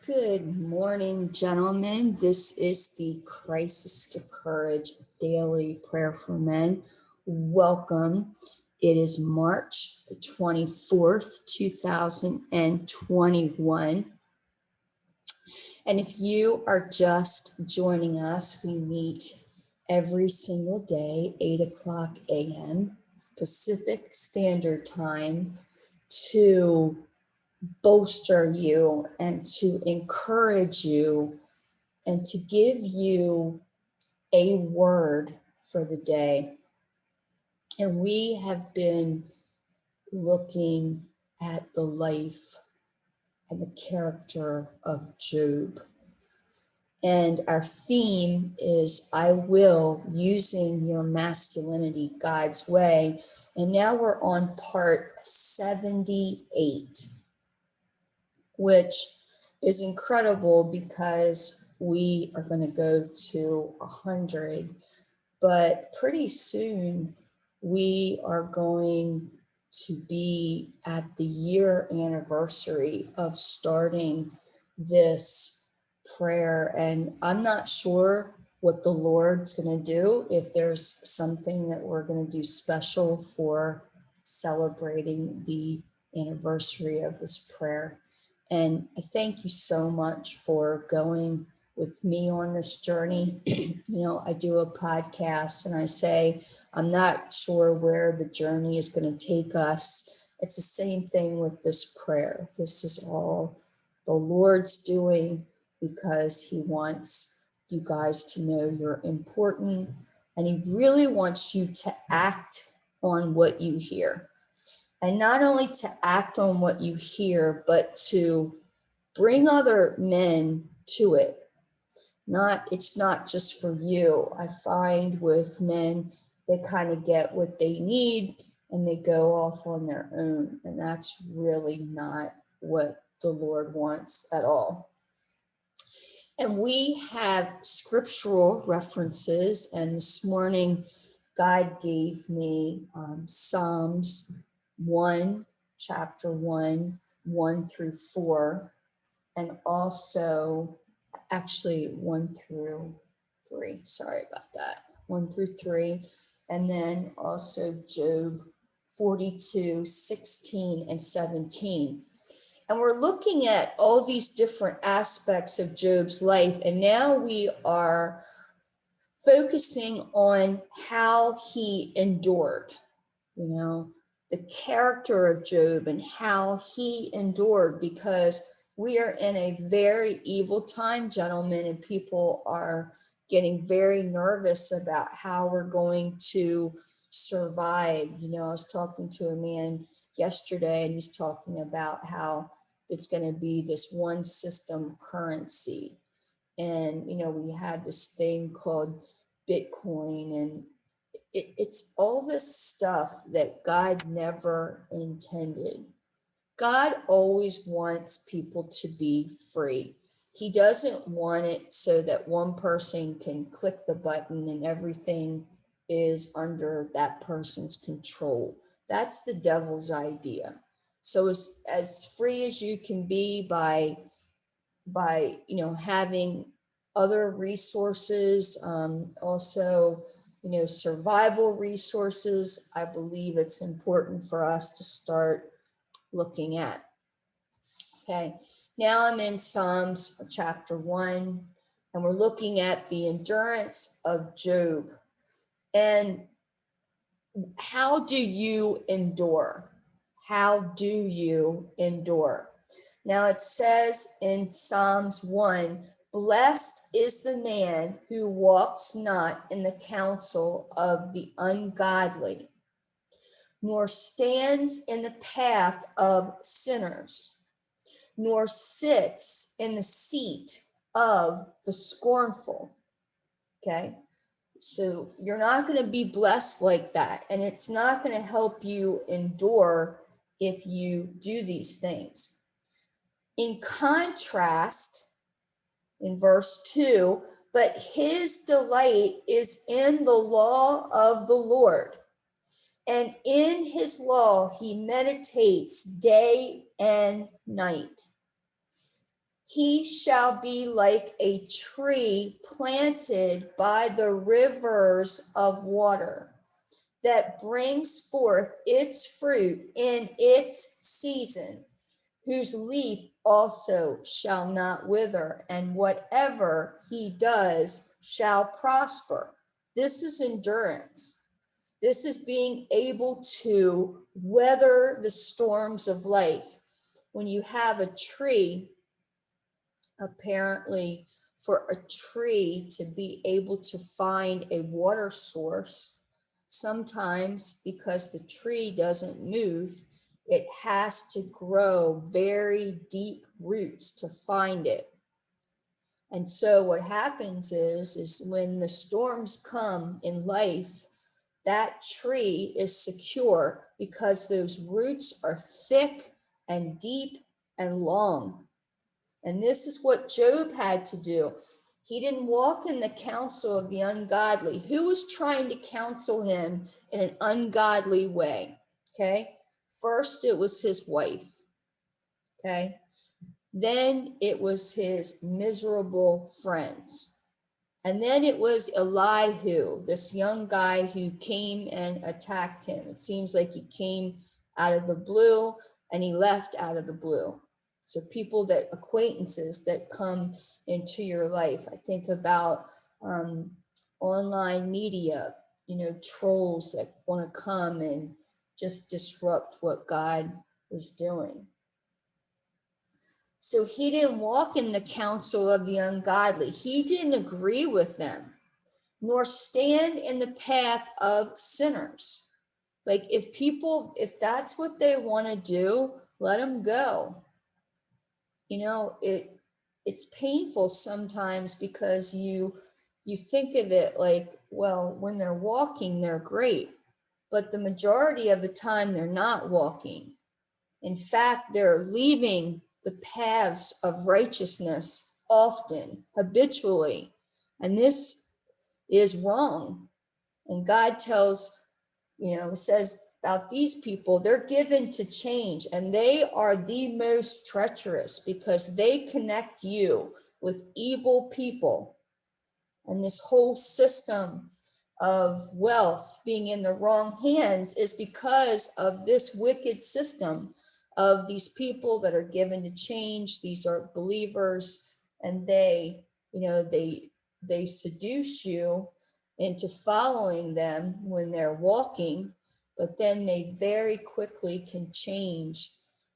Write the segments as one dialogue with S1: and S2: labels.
S1: Good morning, gentlemen. This is the Crisis to Courage Daily Prayer for Men. Welcome. It is March the 24th, 2021. And if you are just joining us, we meet every single day, 8 o'clock a.m. Pacific Standard Time to bolster you and to encourage you and to give you a word for the day. And we have been looking at the life and the character of Job. And our theme is I will, using your masculinity God's way. And now we're on part 78, which is incredible because we are going to go to 100, but pretty soon we are going to be at the year anniversary of starting this prayer. And I'm not sure what the Lord's going to do, if there's something that we're going to do special for celebrating the anniversary of this prayer. And I thank you so much for going with me on this journey. I do a podcast and I say, I'm not sure where the journey is going to take us. It's the same thing with this prayer. This is all the Lord's doing because he wants you guys to know you're important. And he really wants you to act on what you hear. And not only to act on what you hear, but to bring other men to it. It's not just for you. I find with men, they kind of get what they need and they go off on their own. And that's really not what the Lord wants at all. And we have scriptural references. And this morning, God gave me Psalms 1, chapter 1, 1 through 4, and also actually 1 through 3. Sorry about that. 1 through 3. And then also Job 42, 16, and 17. And we're looking at all these different aspects of Job's life. And now we are focusing on how he endured, the character of Job and how he endured, because we are in a very evil time, gentlemen, and people are getting very nervous about how we're going to survive. I was talking to a man yesterday and he's talking about how it's going to be this one system currency. And, we have this thing called Bitcoin, and it's all this stuff that God never intended. God always wants people to be free. He doesn't want it so that one person can click the button and everything is under that person's control. That's the devil's idea. So as free as you can be by having other resources, also survival resources, I believe it's important for us to start looking at. Okay, now I'm in Psalms chapter 1, and we're looking at the endurance of Job. And how do you endure? How do you endure? Now it says in Psalms 1, blessed is the man who walks not in the counsel of the ungodly, nor stands in the path of sinners, nor sits in the seat of the scornful. Okay, so you're not going to be blessed like that, and it's not going to help you endure if you do these things. In contrast, in verse 2, but his delight is in the law of the Lord, and in his law he meditates day and night. He shall be like a tree planted by the rivers of water, that brings forth its fruit in its season, whose leaf also shall not wither, and whatever he does shall prosper. This is endurance. This is being able to weather the storms of life. When you have a tree, apparently, for a tree to be able to find a water source, sometimes because the tree doesn't move, it has to grow very deep roots to find it. And so what happens is when the storms come in life, that tree is secure because those roots are thick and deep and long. And this is what Job had to do. He didn't walk in the counsel of the ungodly. Who was trying to counsel him in an ungodly way? Okay. First, it was his wife. Okay. Then it was his miserable friends. And then it was Elihu, this young guy who came and attacked him. It seems like he came out of the blue and he left out of the blue. So acquaintances that come into your life. I think about online media, trolls that want to come and just disrupt what God is doing. So he didn't walk in the counsel of the ungodly. He didn't agree with them, nor stand in the path of sinners. Like if that's what they want to do, let them go. It's painful sometimes because you think of it like, well, when they're walking, they're great, but the majority of the time they're not walking. In fact, they're leaving the paths of righteousness often, habitually, and this is wrong. And God says about these people, they're given to change, and they are the most treacherous because they connect you with evil people. And this whole system of wealth being in the wrong hands is because of this wicked system of these people that are given to change. These are believers, and they seduce you into following them when they're walking, but then they very quickly can change,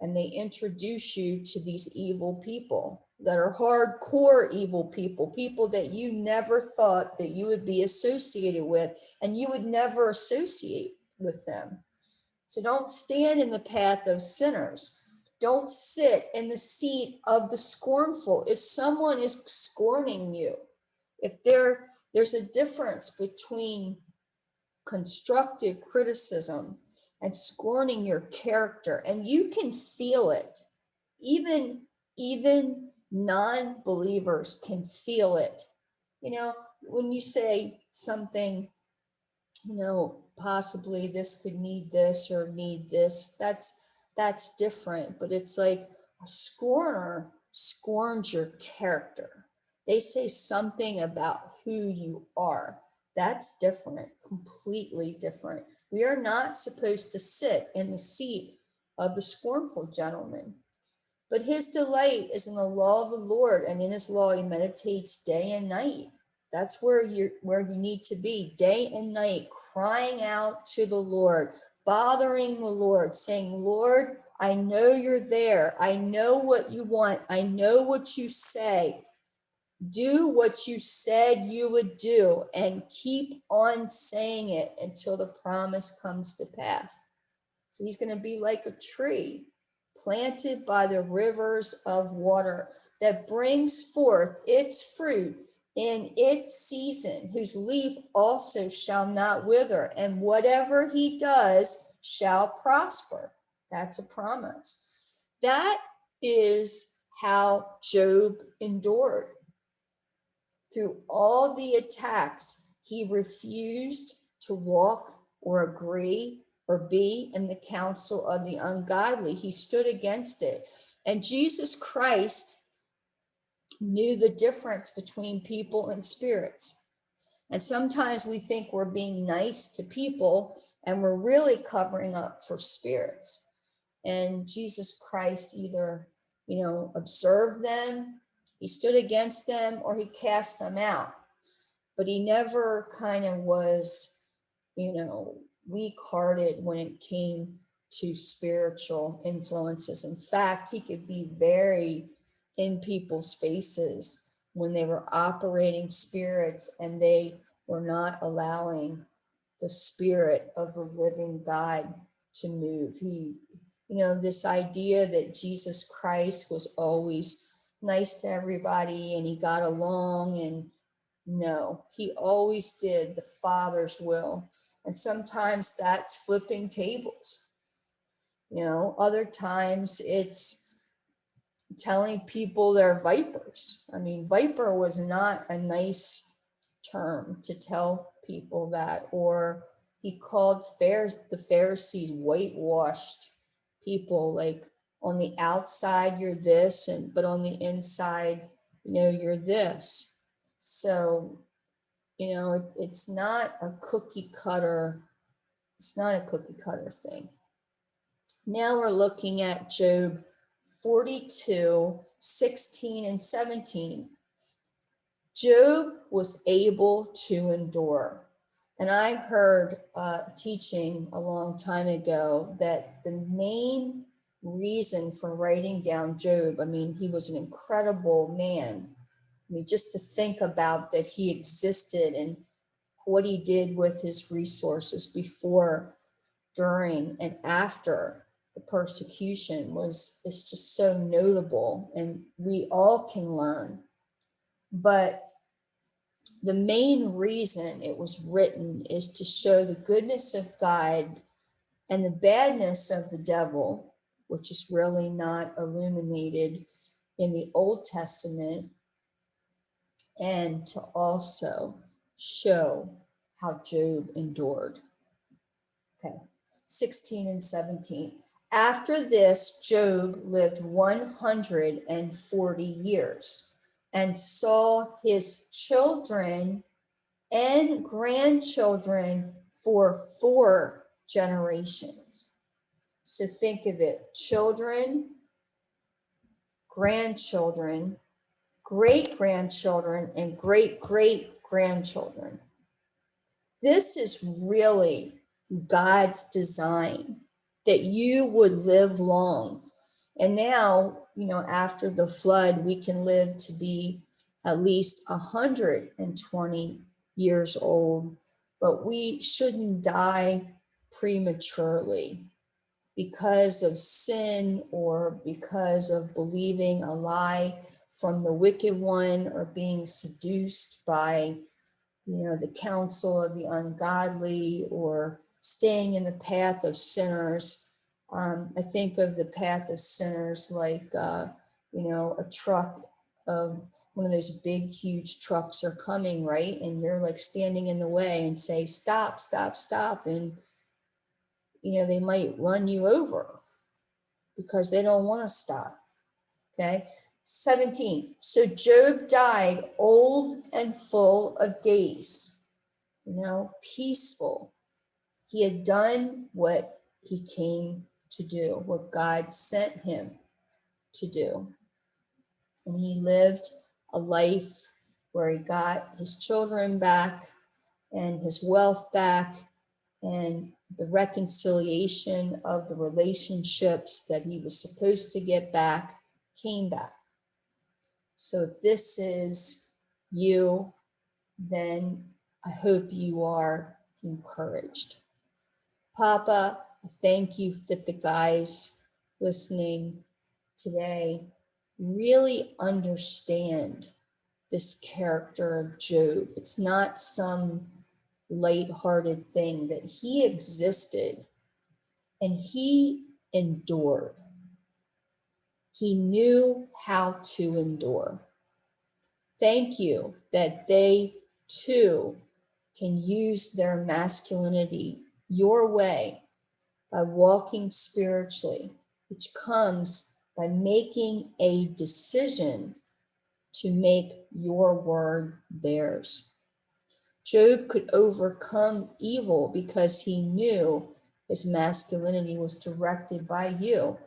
S1: and they introduce you to these evil people that are hardcore evil people that you never thought that you would be associated with, and you would never associate with them. So don't stand in the path of sinners. Don't sit in the seat of the scornful. If someone is scorning you, there's a difference between constructive criticism and scorning your character, and you can feel it. Even non-believers can feel it. When you say something, possibly this could need this or need this, that's different. But it's like a scorner scorns your character. They say something about who you are. That's different, completely different. We are not supposed to sit in the seat of the scornful gentleman. But his delight is in the law of the Lord, and in his law he meditates day and night. That's where you need to be, day and night, crying out to the Lord, bothering the Lord, saying, Lord, I know you're there. I know what you want. I know what you say. Do what you said you would do, and keep on saying it until the promise comes to pass. So he's going to be like a tree planted by the rivers of water that brings forth its fruit in its season, whose leaf also shall not wither, and whatever he does shall prosper. That's a promise. That is how Job endured. Through all the attacks, he refused to walk or agree or be in the counsel of the ungodly. He stood against it. And Jesus Christ knew the difference between people and spirits. And sometimes we think we're being nice to people and we're really covering up for spirits. And Jesus Christ either, observed them, he stood against them, or he cast them out. But he never kind of was, weak-hearted when it came to spiritual influences. In fact, he could be very in people's faces when they were operating spirits and they were not allowing the spirit of the living God to move. This idea that Jesus Christ was always nice to everybody and he got along, and no, he always did the Father's will. And sometimes that's flipping tables. Other times it's telling people they're vipers. I mean, viper was not a nice term to tell people that. Or he called the Pharisees whitewashed people, like on the outside you're this, but on the inside, you're this. So, it's not a cookie cutter. It's not a cookie cutter thing. Now we're looking at Job 42, 16 and 17. Job was able to endure. And I heard teaching a long time ago that the main reason for writing down Job, he was an incredible man. Just to think about that he existed and what he did with his resources before, during, and after the persecution is just so notable, and we all can learn. But the main reason it was written is to show the goodness of God and the badness of the devil, which is really not illuminated in the Old Testament, and to also show how Job endured. Okay, 16 and 17. After this, Job lived 140 years and saw his children and grandchildren for 4 generations. So think of it: children, grandchildren, great-grandchildren, and great-great-grandchildren. This is really God's design, that you would live long. And now, after the flood, we can live to be at least 120 years old, but we shouldn't die prematurely because of sin or because of believing a lie from the wicked one, or being seduced by the counsel of the ungodly, or staying in the path of sinners. I think of the path of sinners like, a truck, one of those big, huge trucks are coming, right? And you're like standing in the way and say, stop, stop, stop. And, they might run you over because they don't want to stop. Okay. 17. So Job died old and full of days, peaceful. He had done what he came to do, what God sent him to do. And he lived a life where he got his children back and his wealth back, and the reconciliation of the relationships that he was supposed to get back came back. So if this is you, then I hope you are encouraged. Papa, I thank you that the guys listening today really understand this character of Job. It's not some lighthearted thing, that he existed and he endured. He knew how to endure. Thank you that they too can use their masculinity your way by walking spiritually, which comes by making a decision to make your word theirs. Job could overcome evil because he knew his masculinity was directed by you.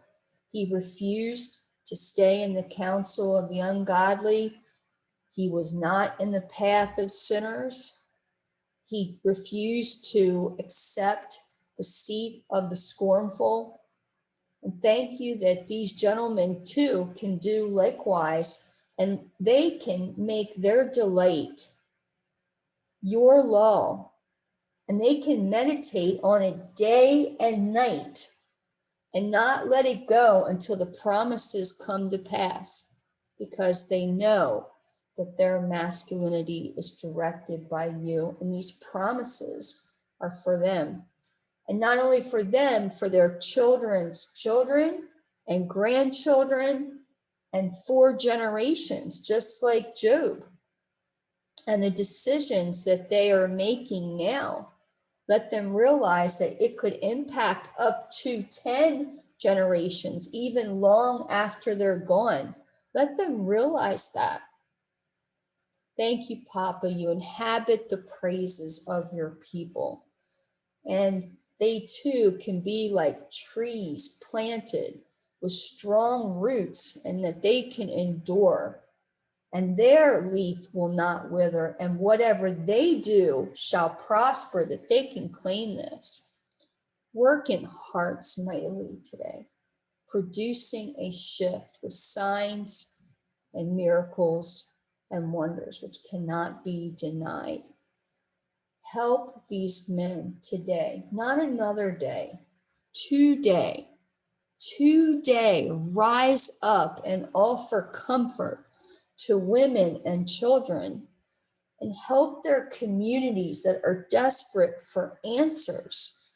S1: He refused to stay in the counsel of the ungodly. He was not in the path of sinners. He refused to accept the seat of the scornful. And thank you that these gentlemen too can do likewise, and they can make their delight your law, and they can meditate on it day and night and not let it go until the promises come to pass, because they know that their masculinity is directed by you, and these promises are for them. And not only for them, for their children's children and grandchildren and 4 generations, just like Job. And the decisions that they are making now, let them realize that it could impact up to 10 generations, even long after they're gone. Let them realize that. Thank you, Papa. You inhabit the praises of your people. And they too can be like trees planted with strong roots, and that they can endure, and their leaf will not wither, and whatever they do shall prosper, that they can claim this. Work in hearts mightily today, producing a shift with signs and miracles and wonders which cannot be denied. Help these men today, not another day, today, rise up and offer comfort to women and children, and help their communities that are desperate for answers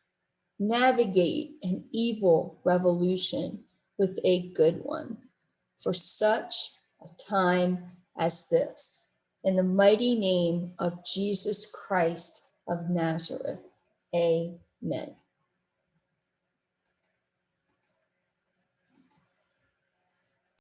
S1: navigate an evil revolution with a good one for such a time as this. In the mighty name of Jesus Christ of Nazareth, amen.